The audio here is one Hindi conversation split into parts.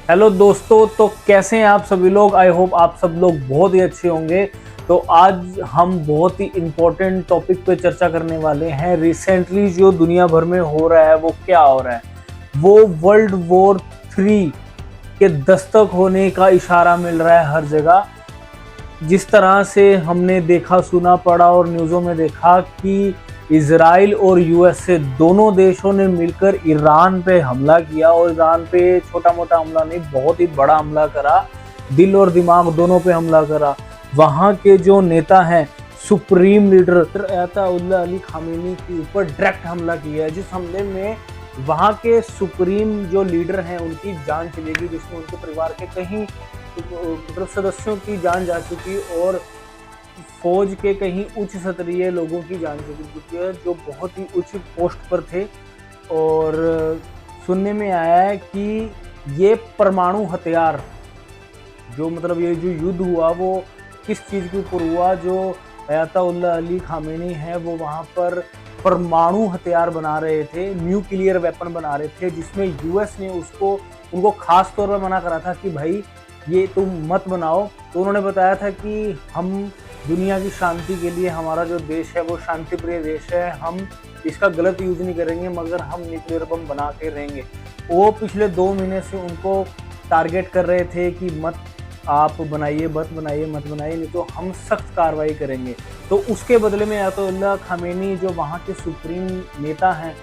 हेलो दोस्तों, तो कैसे हैं आप सभी लोग। आई होप आप सब लोग बहुत ही अच्छे होंगे। तो आज हम बहुत ही इम्पोर्टेंट टॉपिक पे चर्चा करने वाले हैं। रिसेंटली जो दुनिया भर में हो रहा है वो क्या हो रहा है, वो वर्ल्ड वॉर 3 के दस्तक होने का इशारा मिल रहा है हर जगह। जिस तरह से हमने देखा, सुना, पढ़ा और न्यूज़ों में देखा कि इजराइल और यूएसए दोनों देशों ने मिलकर ईरान पे हमला किया, और ईरान पे छोटा मोटा हमला नहीं, बहुत ही बड़ा हमला करा। दिल और दिमाग दोनों पे हमला करा। वहाँ के जो नेता हैं, supreme leader Ayatollah Ali Khamenei के ऊपर डायरेक्ट हमला किया है, जिस हमले में वहाँ के सुप्रीम जो लीडर हैं उनकी जान चलेगी, जिसमें उनके परिवार के कहीं मतलब सदस्यों की जान जा चुकी, और फौज के कहीं उच्च स्तरीय लोगों की जान चुकी है जो बहुत ही उच्च पोस्ट पर थे। और सुनने में आया है कि ये परमाणु हथियार जो मतलब ये जो युद्ध हुआ वो किस चीज़ के ऊपर हुआ, जो अयातुल्लाह अली खामेनी है वो वहाँ पर परमाणु हथियार बना रहे थे, न्यूक्लियर वेपन बना रहे थे, जिसमें यूएस ने उनको खास तौर पर मना करा था कि भाई ये तुम मत बनाओ। तो उन्होंने बताया था कि हम दुनिया की शांति के लिए, हमारा जो देश है वो शांति प्रिय देश है, हम इसका गलत यूज नहीं करेंगे, मगर हम न्यूक्लियर बम बना के रहेंगे। वो पिछले 2 महीने से उनको टारगेट कर रहे थे कि मत आप बनाइए, मत बनाइए, मत बनाइए, नहीं तो हम सख्त कार्रवाई करेंगे। तो उसके बदले में अयातुल्लाह खामेनी जो वहाँ के सुप्रीम नेता हैं,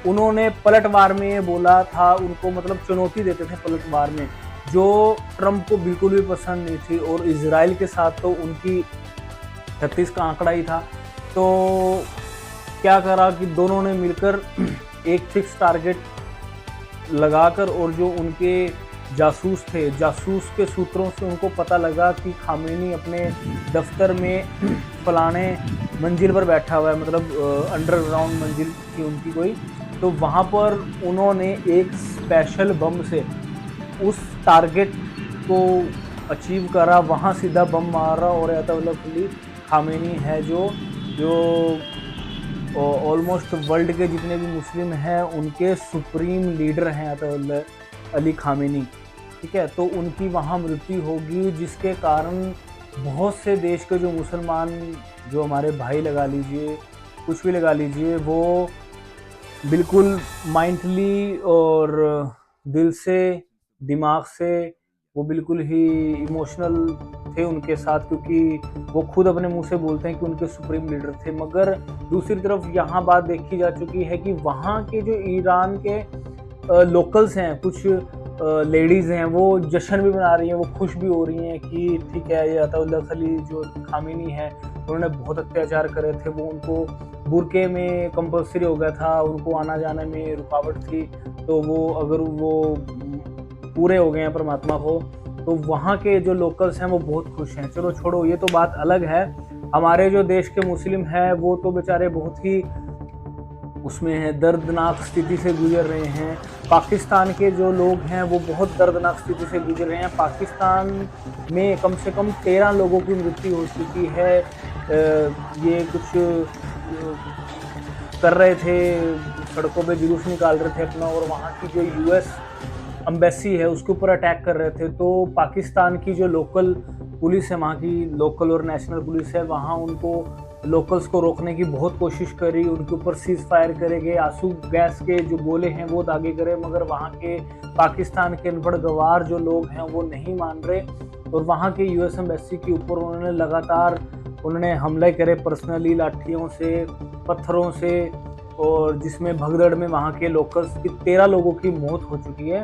उन्होंने पलटवार में ये बोला था, उनको मतलब चुनौती देते थे पलटवार में, जो ट्रंप को बिल्कुल भी पसंद नहीं थी। और इजराइल के साथ तो उनकी 36 का आंकड़ा ही था। तो क्या करा कि दोनों ने मिलकर एक फिक्स टारगेट लगाकर, और जो उनके जासूस थे, जासूस के सूत्रों से उनको पता लगा कि खामेनी अपने दफ्तर में फलाने मंजिल पर बैठा हुआ है, मतलब अंडरग्राउंड मंजिल थी उनकी कोई। तो वहाँ पर उन्होंने एक स्पेशल बम से उस टारगेट को अचीव करा, वहाँ सीधा बम मारा। और अयातुल्लाह अली खामेनी है जो जो ऑलमोस्ट वर्ल्ड के जितने भी मुस्लिम हैं उनके सुप्रीम लीडर हैं अयातुल्लाह अली खामेनी, ठीक है। तो उनकी वहाँ मृत्यु होगी, जिसके कारण बहुत से देश के जो मुसलमान, जो हमारे भाई लगा लीजिए, कुछ भी लगा लीजिए, वो बिल्कुल माइंडली और दिल से, दिमाग से वो बिल्कुल ही इमोशनल थे उनके साथ, क्योंकि वो खुद अपने मुंह से बोलते हैं कि उनके सुप्रीम लीडर थे। मगर दूसरी तरफ यहाँ बात देखी जा चुकी है कि वहाँ के जो ईरान के लोकल्स हैं, कुछ लेडीज़ हैं, वो जश्न भी मना रही हैं, वो खुश भी हो रही हैं कि ठीक है, ये अयातुल्लाह अली जो खामेनी है उन्होंने बहुत अत्याचार करे थे, वो उनको बुरके में कंपल्सरी हो गया था, उनको आना जाने में रुकावट थी, तो वो अगर वो पूरे हो गए हैं परमात्मा को, तो वहाँ के जो लोकल्स हैं वो बहुत खुश हैं। चलो छोड़ो, ये तो बात अलग है। हमारे जो देश के मुस्लिम हैं वो तो बेचारे बहुत ही उसमें है, दर्दनाक स्थिति से गुजर रहे हैं। पाकिस्तान के जो लोग हैं वो बहुत दर्दनाक स्थिति से गुजर रहे हैं। पाकिस्तान में कम से कम 13 लोगों की मृत्यु हो चुकी है। ये कुछ कर रहे थे, सड़कों पे जुलूस निकाल रहे थे अपना, और वहाँ की जो यूएस एम्बेसी है उसके ऊपर अटैक कर रहे थे। तो पाकिस्तान की जो लोकल पुलिस है, वहाँ की लोकल और नेशनल पुलिस है, वहाँ उनको लोकल्स को रोकने की बहुत कोशिश करी, उनके ऊपर सीज फायर करे गए, आंसू गैस के जो गोले हैं वो दागे करे, मगर वहाँ के पाकिस्तान के अनपढ़ गवार जो लोग हैं वो नहीं मान रहे। और वहाँ के यूएस एम्बेसी के ऊपर उन्होंने लगातार हमले करे, पर्सनली लाठियों से, पत्थरों से, और जिसमें भगदड़ में वहाँ के लोकल्स की 13 लोगों की मौत हो चुकी है।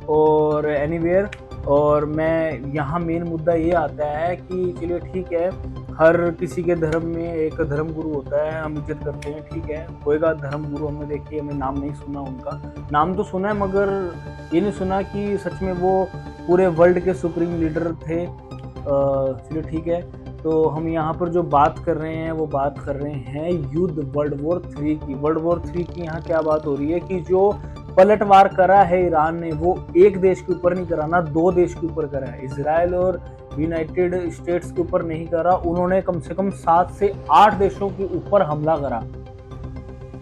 और एनीवेयर, और मैं यहाँ मेन मुद्दा ये आता है कि चलिए ठीक है, हर किसी के धर्म में एक धर्म गुरु होता है, हम इज्जत करते हैं, ठीक है, होएगा धर्म गुरु। हमने देखिए, हमें नाम नहीं सुना उनका, नाम तो सुना है मगर ये नहीं सुना कि सच में वो पूरे वर्ल्ड के सुप्रीम लीडर थे। चलिए ठीक है, तो हम यहाँ पर जो बात कर रहे हैं वो बात कर रहे हैं युद्ध वर्ल्ड वॉर 3 की। वर्ल्ड वॉर 3 की यहाँ क्या बात हो रही है कि जो पलटवार करा है ईरान ने, वो एक देश के ऊपर नहीं करा, ना 2 देश के ऊपर करा है, इसराइल और यूनाइटेड स्टेट्स के ऊपर नहीं करा, उन्होंने कम से कम 7 से 8 देशों के ऊपर हमला करा।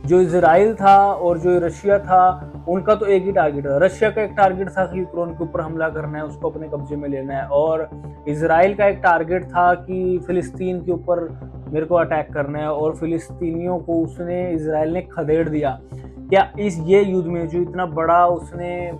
जो इसराइल था और जो रशिया था उनका तो एक ही टारगेट था। रशिया का एक टारगेट था कि यूक्रेन के ऊपर हमला करना है, उसको अपने कब्जे में लेना है, और इजराइल का एक टारगेट था कि फिलिस्तीन के ऊपर मेरे को अटैक करना है, और फिलिस्तीनियों को उसने इजराइल ने खदेड़ दिया। क्या इस ये युद्ध में जो इतना बड़ा उसने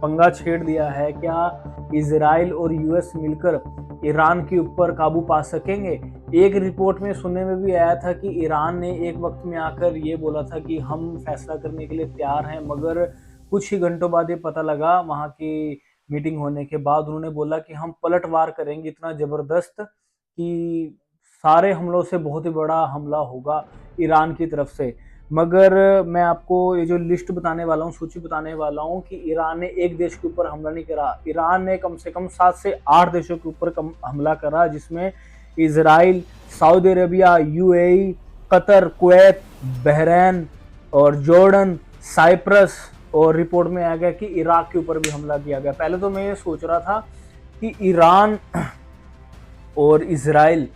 पंगा छेड़ दिया है, क्या इजराइल और यूएस मिलकर ईरान के ऊपर काबू पा सकेंगे? एक रिपोर्ट में सुनने में भी आया था कि ईरान ने एक वक्त में आकर ये बोला था कि हम फैसला करने के लिए तैयार हैं, मगर कुछ ही घंटों बाद ये पता लगा वहां की मीटिंग होने के बाद, उन्होंने बोला कि हम पलटवार करेंगे इतना जबरदस्त कि सारे हमलों से बहुत ही बड़ा हमला होगा ईरान की तरफ से। मगर मैं आपको ये जो लिस्ट बताने वाला हूँ, सूची बताने वाला हूँ कि ईरान ने एक देश के ऊपर हमला नहीं करा, ईरान ने कम से कम 7 से 8 देशों के ऊपर हमला करा, जिसमें Israel, Saudi Arabia, UAE, Qatar, Kuwait, Bahrain और जॉर्डन, साइप्रस, और रिपोर्ट में आ गया कि इराक के ऊपर भी हमला किया गया। पहले तो मैं ये सोच रहा था कि ईरान और इजराइल,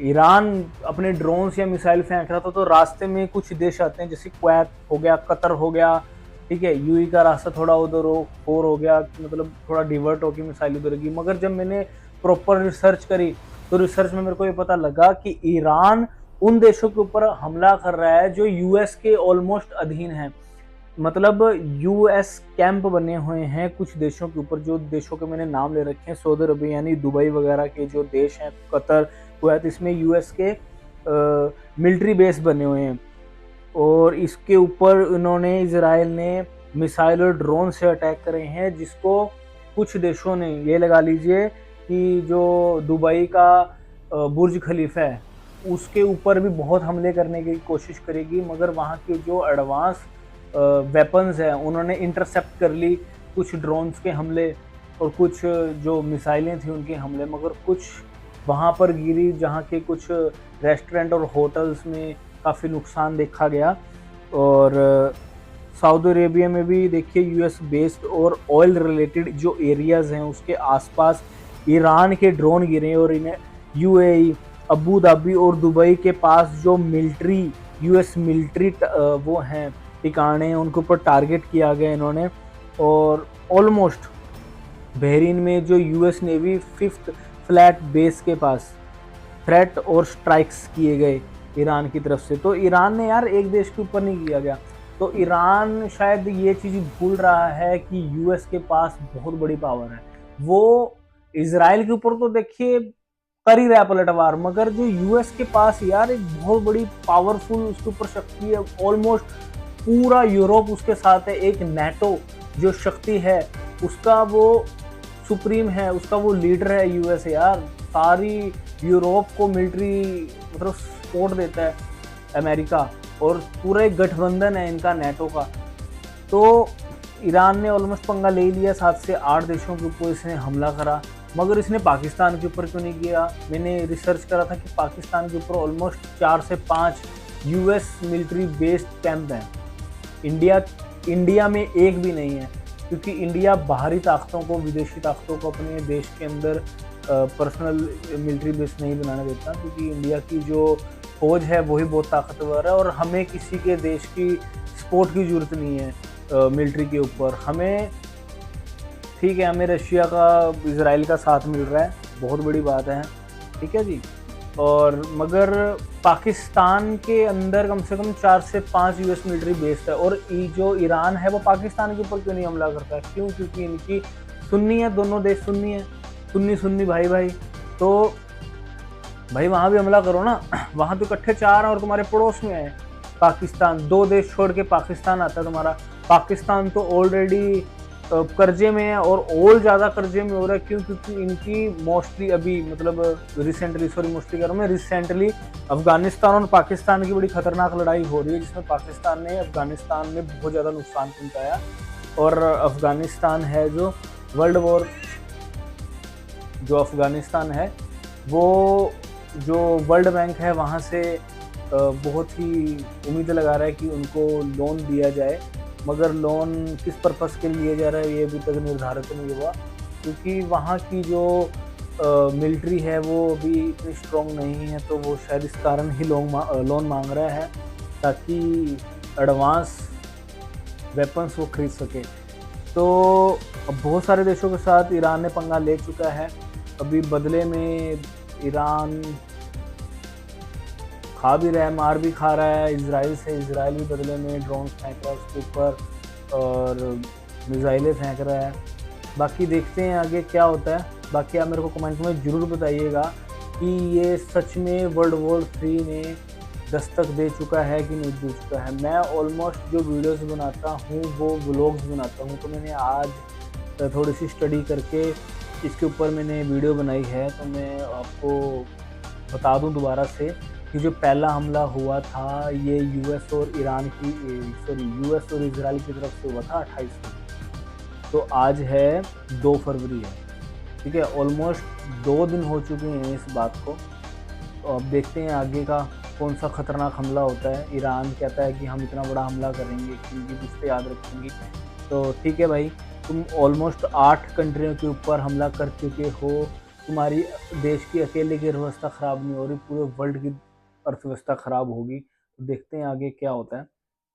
ईरान अपने ड्रोन्स या मिसाइल फेंक रहा था तो रास्ते में कुछ देश आते हैं, जैसे कुवैत हो गया, कतर हो गया, ठीक है, यूएई का रास्ता थोड़ा उधर और हो गया, मतलब थोड़ा डिवर्ट होकर मिसाइल उधर की। मगर जब मैंने प्रॉपर रिसर्च करी तो रिसर्च में मेरे को ये पता लगा कि ईरान उन देशों के ऊपर हमला कर रहा है जो यूएस के ऑलमोस्ट अधीन है। मतलब यूएस कैंप बने हुए हैं कुछ देशों के ऊपर, जो देशों के मैंने नाम ले रखे हैं, सऊदी अरब यानी दुबई वगैरह के जो देश हैं, कतर, कुवैत, इसमें यूएस के मिलिट्री बेस बने हुए हैं, और इसके ऊपर इन्होंने, इजराइल ने मिसाइल और ड्रोन से अटैक करे हैं, जिसको कुछ देशों ने, ये लगा लीजिए कि जो दुबई का बुर्ज खलीफा है उसके ऊपर भी बहुत हमले करने की कोशिश करेगी, मगर वहाँ के जो एडवांस वेपन्स हैं उन्होंने इंटरसेप्ट कर ली कुछ ड्रोन्स के हमले और कुछ जो मिसाइलें थी उनके हमले, मगर कुछ वहाँ पर गिरी जहाँ के कुछ रेस्टोरेंट और होटल्स में काफ़ी नुकसान देखा गया। और सऊदी अरेबिया में भी देखिए यूएस बेस्ड और ऑयल रिलेटेड जो एरियाज़ हैं उसके आसपास ईरान के ड्रोन गिरे, और इन्हें यूएई, अबू धाबी और दुबई के पास जो मिलिट्री, यूएस मिलिट्री वो हैं ठिकाने, उनके ऊपर टारगेट किया गया इन्होंने। और ऑलमोस्ट बहरीन में जो US navy 5th flat base के पास थ्रेट और स्ट्राइक्स किए गए ईरान की तरफ से। तो ईरान ने यार एक देश के ऊपर नहीं किया गया, तो ईरान शायद ये चीज़ भूल रहा है कि यूएस के पास बहुत बड़ी पावर है। वो इजराइल के ऊपर तो देखिए कर ही रहा है पलटवार, मगर जो यूएस के पास यार एक बहुत बड़ी पावरफुल उसके ऊपर शक्ति है, ऑलमोस्ट पूरा यूरोप उसके साथ है। एक नेटो जो शक्ति है उसका वो सुप्रीम है, उसका वो लीडर है यूएस यार। सारी यूरोप को मिलिट्री मतलब सपोर्ट देता है अमेरिका, और पूरा एक गठबंधन है इनका नेटो का। तो ईरान ने ऑलमोस्ट पंगा ले लिया, 7 से 8 देशों के ऊपर इसने हमला करा, मगर इसने पाकिस्तान के ऊपर क्यों नहीं किया? मैंने रिसर्च करा था कि पाकिस्तान के ऊपर ऑलमोस्ट 4 से 5 यूएस मिलिट्री बेस्ड कैंप हैं। इंडिया में एक भी नहीं है, क्योंकि इंडिया बाहरी ताकतों को, विदेशी ताकतों को अपने देश के अंदर पर्सनल मिलिट्री बेस नहीं बनाने देता, क्योंकि इंडिया की जो फौज है वही बहुत ताकतवर है, और हमें किसी के देश की सपोर्ट की ज़रूरत नहीं है मिलिट्री के ऊपर। हमें ठीक है, हमें रशिया का, इजराइल का साथ मिल रहा है, बहुत बड़ी बात है, ठीक है जी। और मगर पाकिस्तान के अंदर कम से कम 4 से 5 यूएस मिलिट्री बेस है, और जो ईरान है वो पाकिस्तान के ऊपर क्यों नहीं हमला करता है? क्यों? क्योंकि इनकी सुन्नी है, दोनों देश सुन्नी है, सुन्नी भाई। तो भाई वहाँ भी हमला करो ना, वहाँ तो इकट्ठे 4 हैं और तुम्हारे पड़ोस में है पाकिस्तान, 2 देश छोड़ के पाकिस्तान आता है तुम्हारा। पाकिस्तान तो ऑलरेडी कर्जे में है, और ज़्यादा कर्जे में हो रहा है। क्यों? क्योंकि इनकी मोस्टली अभी मतलब रिसेंटली अफगानिस्तान और पाकिस्तान की बड़ी खतरनाक लड़ाई हो रही है, जिसमें पाकिस्तान ने अफगानिस्तान में बहुत ज़्यादा नुकसान पहुंचाया, और अफगानिस्तान है जो वर्ल्ड वॉर, जो अफगानिस्तान है वो जो वर्ल्ड बैंक है वहाँ से बहुत ही उम्मीद लगा रहा है कि उनको लोन दिया जाए, मगर लोन किस पर्पस के लिए लिया जा रहा है ये अभी तक निर्धारित नहीं हुआ, क्योंकि वहाँ की जो मिलिट्री है वो अभी इतनी स्ट्रॉन्ग नहीं है। तो वो शायद इस कारण ही लोन मांग रहा है, ताकि एडवांस वेपन्स वो खरीद सके। तो अब बहुत सारे देशों के साथ ईरान ने पंगा ले चुका है। अभी बदले में ईरान खा भी रहा है, मार भी खा रहा है इजराइल से। इजराइल भी बदले में ड्रोन फेंक रहा है उसके ऊपर और मिसाइलें फेंक रहा है। बाकी देखते हैं आगे क्या होता है। बाकी आप मेरे को कमेंट में ज़रूर बताइएगा कि ये सच में वर्ल्ड वॉर 3 में दस्तक दे चुका है कि नहीं दे चुका है। मैं ऑलमोस्ट जो वीडियोस बनाता हूँ वो व्लॉग्स बनाता हूँ, तो मैंने आज थोड़ी सी स्टडी करके इसके ऊपर मैंने वीडियो बनाई है। तो मैं आपको बता दूं दोबारा से कि जो पहला हमला हुआ था ये यूएस और यूएस और इजराइल की तरफ से हुआ था 28 को। तो आज है 2 फरवरी है, ठीक है। ऑलमोस्ट 2 दिन हो चुके हैं इस बात को। तो अब देखते हैं आगे का कौन सा खतरनाक हमला होता है। ईरान कहता है कि हम इतना बड़ा हमला करेंगे क्योंकि इस पे याद रखेंगे। तो ठीक है भाई, तुम ऑलमोस्ट 8 कंट्रियों के ऊपर हमला कर चुके हो। तुम्हारी देश की अकेले की अर्थव्यवस्था ख़राब नहीं हो रही, पूरे वर्ल्ड की अर्थव्यवस्था ख़राब होगी। तो देखते हैं आगे क्या होता है।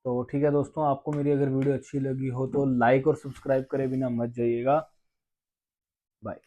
तो ठीक है दोस्तों, आपको मेरी अगर वीडियो अच्छी लगी हो तो लाइक और सब्सक्राइब करे बिना मत जाइएगा। बाय।